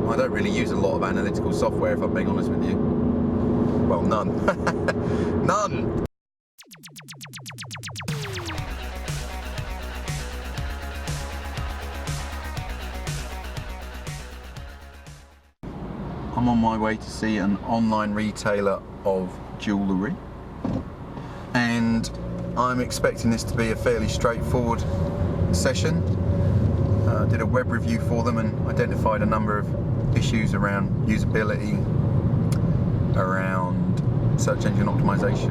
I don't really use a lot of analytical software, if I'm being honest with you. Well, none. None! I'm on my way to see an online retailer of jewellery, and I'm expecting this to be a fairly straightforward session. Did a web review for them and identified a number of issues around usability, around search engine optimization.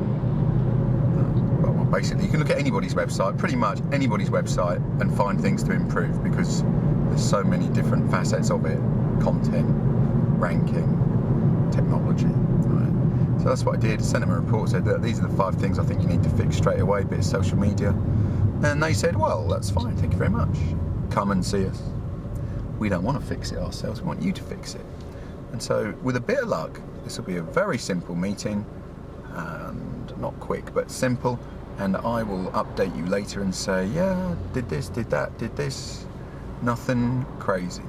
Well, basically, you can look at anybody's website, pretty much anybody's website, and find things to improve because there's so many different facets of it: content, ranking, technology. Right? So that's what I did. Sent them a report, said that these are the 5 things I think you need to fix straight away. Bit of social media, and they said, well, that's fine, thank you very much. Come and see us. We don't want to fix it ourselves, we want you to fix it. And so with a bit of luck, this will be a very simple meeting, and not quick but simple, and I will update you later and say, yeah, did this, did that, did this. Nothing crazy.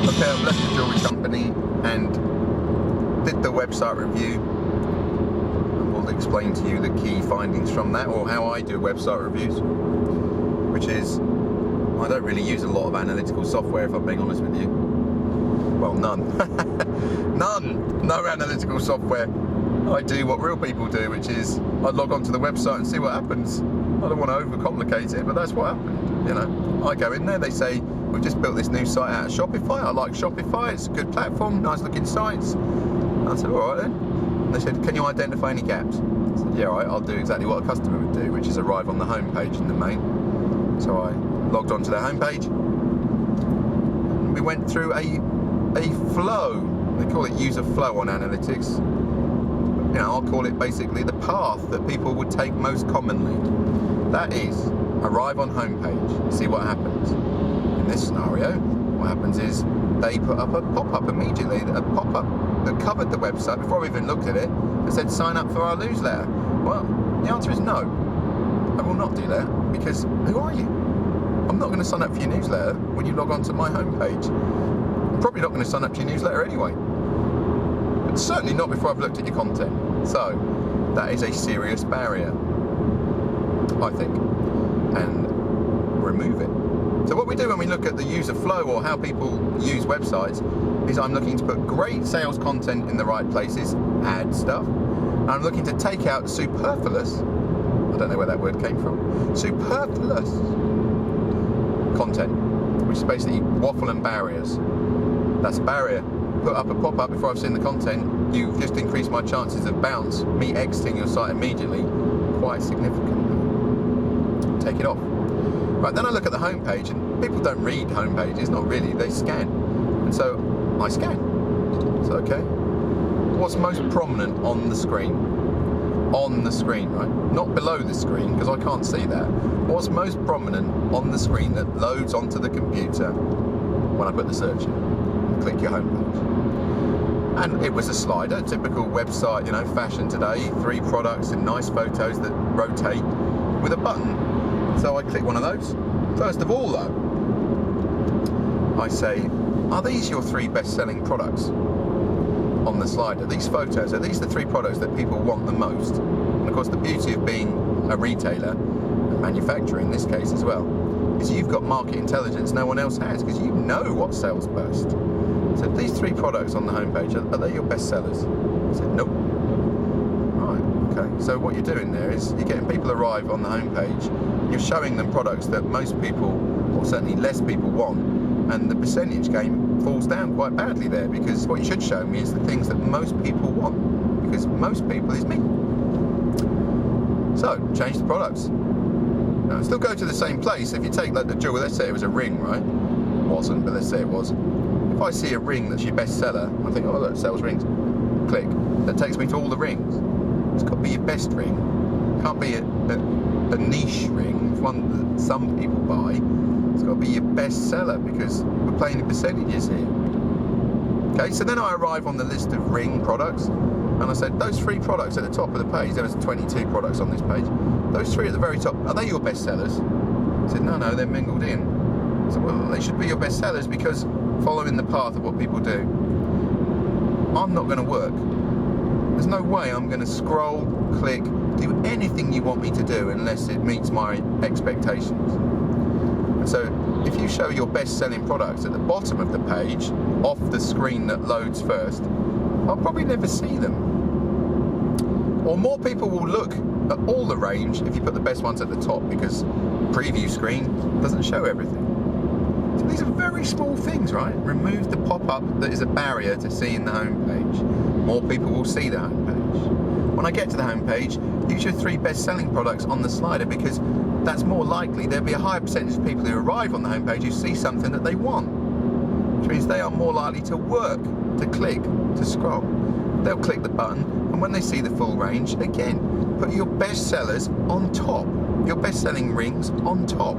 Okay, I've left the jewellery company and did the website review, and we'll explain to you the key findings from that, or how I do website reviews, which is, I don't really use a lot of analytical software, if I'm being honest with you. Well, none. None! No analytical software. I do what real people do, which is I log onto the website and see what happens. I don't want to overcomplicate it, but that's what happened. You know, I go in there, they say, we've just built this new site out of Shopify. I like Shopify, it's a good platform, nice looking sites. I said, all right then. And they said, can you identify any gaps? I said, yeah, all right, I'll do exactly what a customer would do, which is arrive on the home page in the main. So I logged onto their home page, and we went through a flow. They call it user flow on analytics. You know, I'll call it basically the path that people would take most commonly. That is, arrive on home page, see what happens. In this scenario, what happens is they put up a pop-up immediately, a pop-up that covered the website before we even looked at it, that said sign up for our newsletter. Well, the answer is no. I will not do that, because who are you? I'm not going to sign up for your newsletter when you log on to my homepage. I'm probably not going to sign up to your newsletter anyway. But certainly not before I've looked at your content. So, that is a serious barrier, I think, and remove it. So what we do when we look at the user flow, or how people use websites, is I'm looking to put great sales content in the right places, add stuff, and I'm looking to take out superfluous, I don't know where that word came from, superfluous content, which is basically waffle and barriers. That's a barrier. Put up a pop-up before I've seen the content, you've just increased my chances of bounce, me exiting your site immediately, quite significantly. Take it off. Right, then I look at the homepage, and people don't read homepages, not really, they scan. And so I scan. So, okay, what's most prominent on the screen? On the screen, right? Not below the screen, because I can't see that. What's most prominent on the screen that loads onto the computer when I put the search in? Click your homepage. And it was a slider, typical website, you know, fashion today, 3 products and nice photos that rotate with a button. So I click one of those. First of all though, I say, are these your 3 best-selling products on the slide? Are these photos, are these the 3 products that people want the most? And of course the beauty of being a retailer, a manufacturer in this case as well, is you've got market intelligence no one else has, because you know what sells best. So these 3 products on the homepage, are they your best sellers? I said, nope. Okay, so what you're doing there is you're getting people arrive on the homepage, you're showing them products that most people, or certainly less people, want, and the percentage game falls down quite badly there, because what you should show me is the things that most people want, because most people is me. So, change the products. Now, still go to the same place. If you take like the jewelry, let's say it was a ring, right? It wasn't, but let's say it was. If I see a ring that's your best seller, I think, oh look, sells rings. Click. That takes me to all the rings. It's got to be your best ring. It can't be a niche ring, one that some people buy. It's got to be your best seller, because we're playing in percentages here. Okay, so then I arrive on the list of ring products, and I said, those 3 products at the top of the page, there was 22 products on this page, those 3 at the very top, are they your best sellers? I said, no, they're mingled in. I said, well, they should be your best sellers because following the path of what people do, I'm not going to work. There's no way I'm going to scroll, click, do anything you want me to do unless it meets my expectations. And so if you show your best selling products at the bottom of the page, off the screen that loads first, I'll probably never see them. Or more people will look at all the range if you put the best ones at the top, because preview screen doesn't show everything. So these are very small things, right? Remove the pop-up that is a barrier to seeing the homepage. More people will see the homepage. When I get to the homepage, use your 3 best-selling products on the slider, because that's more likely there'll be a higher percentage of people who arrive on the homepage who see something that they want, which means they are more likely to work, to click, to scroll. They'll click the button, and when they see the full range, again, put your best sellers on top, your best-selling rings on top,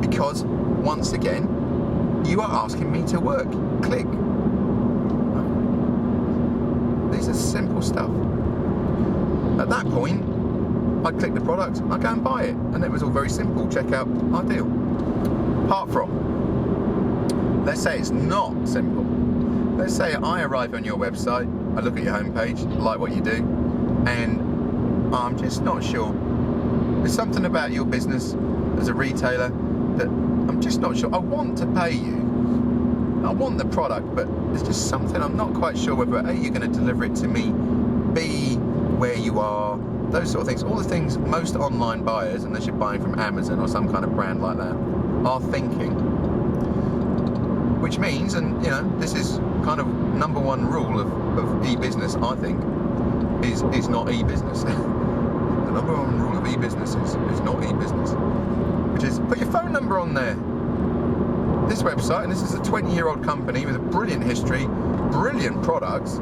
because once again, you are asking me to work. Click. These are simple stuff. At that point, I click the product, I go and buy it, and it was all very simple. Check out, ideal. Apart from, let's say it's not simple. Let's say I arrive on your website, I look at your homepage, like what you do, and I'm just not sure. There's something about your business as a retailer that I'm just not sure. I want to pay you. I want the product, but there's just something I'm not quite sure whether A, you're going to deliver it to me, B, where you are, those sort of things. All the things most online buyers, unless you're buying from Amazon or some kind of brand like that, are thinking. Which means, and you know, this is kind of number 1 rule of e-business, I think, is not e-business. The number 1 rule of e-business is not e-business, which is put your phone number on there. This website, and this is a 20-year-old company with a brilliant history, brilliant products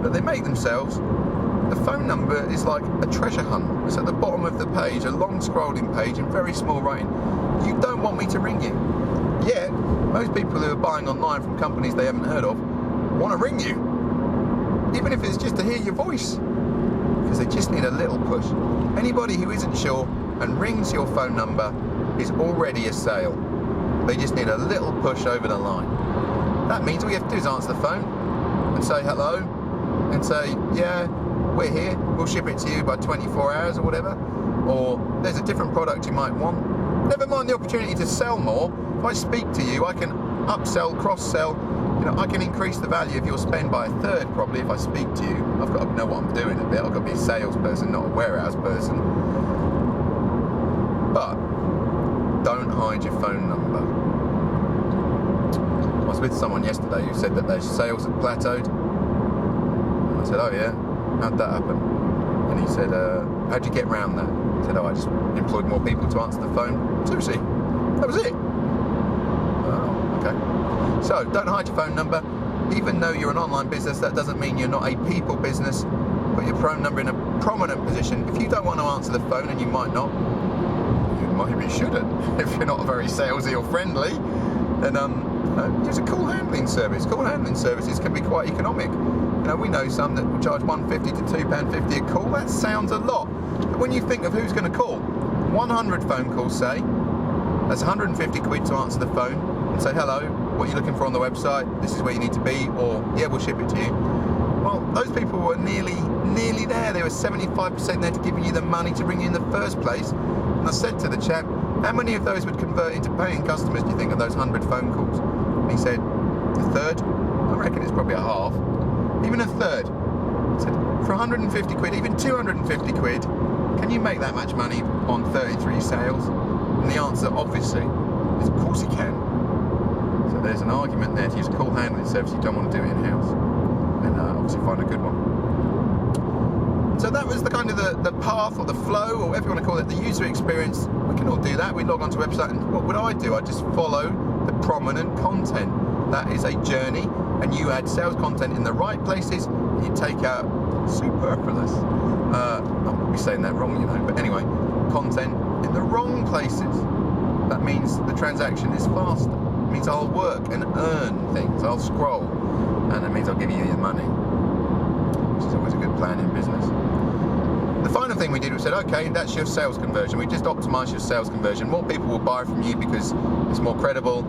that they make themselves. The phone number is like a treasure hunt. It's at the bottom of the page, a long scrolling page in very small writing. You don't want me to ring you. Yet, most people who are buying online from companies they haven't heard of want to ring you. Even if it's just to hear your voice. Because they just need a little push. Anybody who isn't sure and rings your phone number is already a sale. They just need a little push over the line. That means all you have to do is answer the phone and say hello and say, yeah, we're here, we'll ship it to you by 24 hours or whatever. Or there's a different product you might want. Never mind the opportunity to sell more. If I speak to you, I can upsell, cross-sell. You know, I can increase the value of your spend by 1/3 probably if I speak to you. I've got to know what I'm doing a bit. I've got to be a salesperson, not a warehouse person. But don't hide your phone number. I was with someone yesterday who said that their sales had plateaued. And I said, oh yeah, how'd that happen? And he said, how'd you get around that? I said, oh, I just employed more people to answer the phone. Seriously, that was it. Oh, okay. So, don't hide your phone number. Even though you're an online business, that doesn't mean you're not a people business. Put your phone number in a prominent position. If you don't want to answer the phone, and you might not, you maybe shouldn't, if you're not very salesy or friendly, then use a call handling service. Call handling services can be quite economic. You know, we know some that will charge £1.50 to £2.50 a call. That sounds a lot. But when you think of who's going to call, 100 phone calls, say, that's 150 quid to answer the phone and say, hello, what are you looking for on the website? This is where you need to be, or yeah, we'll ship it to you. Well, those people were nearly there. They were 75% there to giving you the money to bring you in the first place. And I said to the chap, how many of those would convert into paying customers, do you think, of those 100 phone calls? And he said, a third? I reckon it's probably a half. Even a third. I said, for 150 quid, even 250 quid, can you make that much money on 33 sales? And the answer, obviously, is of course you can. So there's an argument there to use a call handling service. You don't want to do it in-house. And obviously find a good one. So that was the kind of the path or the flow, or whatever you want to call it, the user experience. We can all do that. We log onto a website, and what would I do? I just follow the prominent content. That is a journey, and you add sales content in the right places, and you take out superfluous. I'm probably saying that wrong, you know, but anyway, content in the wrong places. That means the transaction is faster. It means I'll work and earn things. I'll scroll. and that means I'll give you the money, which is always a good plan in business. The final thing we did, we said, okay, that's your sales conversion. We just optimise your sales conversion. More people will buy from you because it's more credible,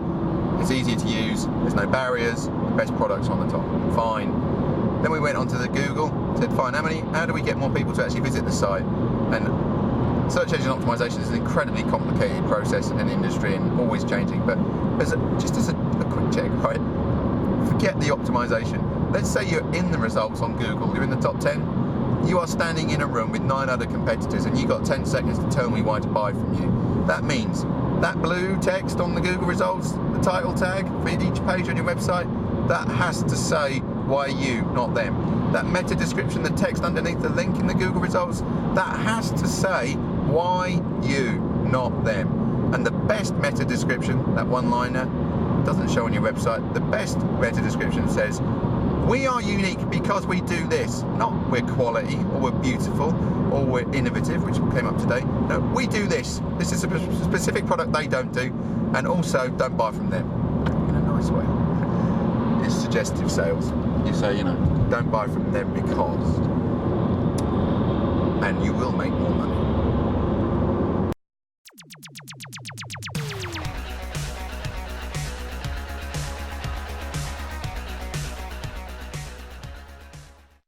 it's easier to use, there's no barriers, the best products on the top. Fine. Then we went onto the Google, said, fine, how do we get more people to actually visit the site? And search engine optimization is an incredibly complicated process in an industry and always changing, but just as a quick check, right? Forget the optimization. Let's say you're in the results on Google, you're in the top 10, you are standing in a room with 9 other competitors and you've got 10 seconds to tell me why to buy from you. That means that blue text on the Google results, the title tag for each page on your website, that has to say why you, not them. That meta description, the text underneath the link in the Google results, that has to say why you, not them. And the best meta description, that one-liner, doesn't show on your website. The best meta description says, we are unique because we do this. Not we're quality, or we're beautiful, or we're innovative, which came up today. No, we do this. This is a specific product they don't do, and also don't buy from them. In a nice way. It's suggestive sales. You say, don't buy from them because, and you will make more money.